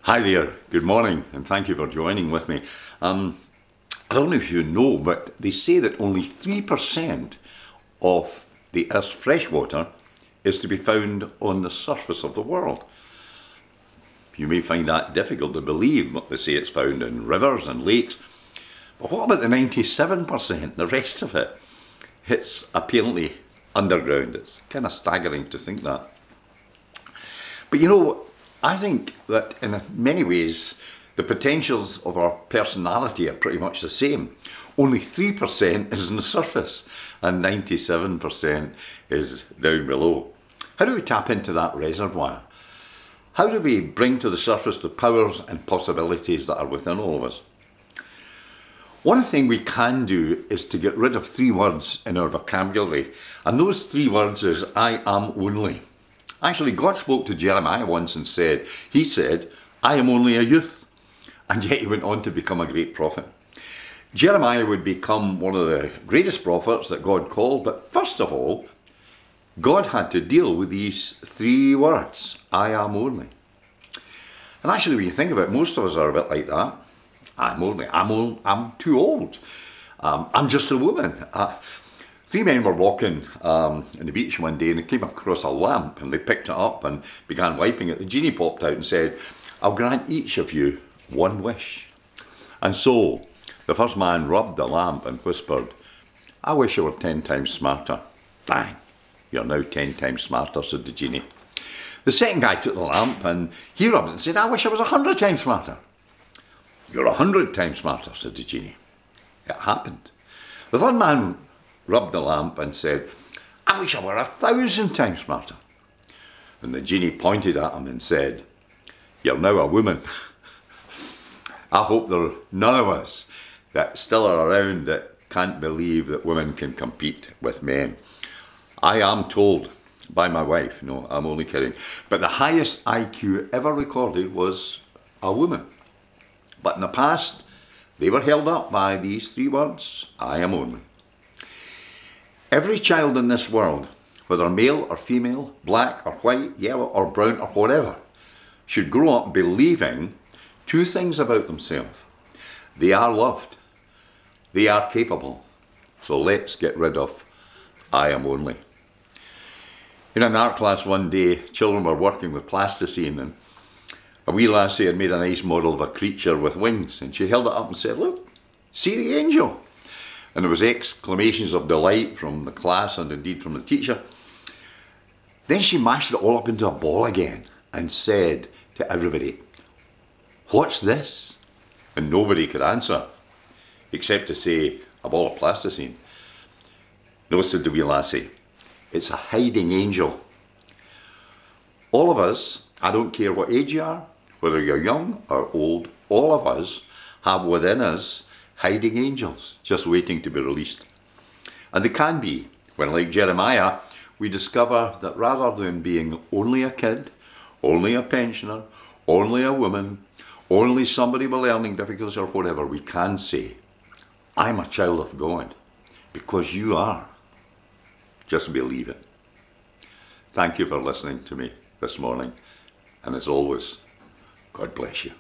Hi there, good morning, and thank you for joining with me. I don't know if you know, but they say that only 3% of the Earth's fresh water is to be found on the surface of the world. You may find that difficult to believe, but they say it's found in rivers and lakes. But what about the 97%, the rest of it? It's apparently underground. It's kind of staggering to think that. But you know, I think that in many ways, the potentials of our personality are pretty much the same. Only 3% is on the surface and 97% is down below. How do we tap into that reservoir? How do we bring to the surface the powers and possibilities that are within all of us? One thing we can do is to get rid of 3 words in our vocabulary, and those 3 words is I am only. Actually, God spoke to Jeremiah once and said, I am only a youth. And yet he went on to become a great prophet. Jeremiah would become one of the greatest prophets that God called, but first of all, God had to deal with these 3 words, I am only. And actually, when you think about it, most of us are a bit like that. I'm too old. I'm just a woman. 3 men were walking on the beach one day and they came across a lamp and they picked it up and began wiping it. The genie popped out and said, I'll grant each of you 1 wish. And so the first man rubbed the lamp and whispered, I wish you were 10 times smarter. Bang, you're now 10 times smarter, said the genie. The second guy took the lamp and he rubbed it and said, I wish I was 100 times smarter. You're 100 times smarter, said the genie. It happened. The third man rubbed the lamp and said, I wish I were 1,000 times smarter. And the genie pointed at him and said, you're now a woman. I hope there are none of us that still are around that can't believe that women can compete with men. I am told by my wife, no, I'm only kidding, but the highest IQ ever recorded was a woman. But in the past, they were held up by these 3 words, I am only. Every child in this world, whether male or female, black or white, yellow or brown or whatever, should grow up believing 2 things about themselves. They are loved. They are capable. So let's get rid of I am only. In an art class one day, children were working with plasticine and a wee lassie had made a nice model of a creature with wings and she held it up and said, look, see the angel. And there was exclamations of delight from the class and indeed from the teacher. Then she mashed it all up into a ball again and said to everybody, what's this? And nobody could answer except to say a ball of plasticine. No, said the wee lassie, it's a hiding angel. All of us, I don't care what age you are, whether you're young or old, all of us have within us hiding angels just waiting to be released. And they can be when, like Jeremiah, we discover that rather than being only a kid, only a pensioner, only a woman, only somebody with learning difficulties or whatever, we can say, I'm a child of God, because you are. Just believe it. Thank you for listening to me this morning, and as always, God bless you.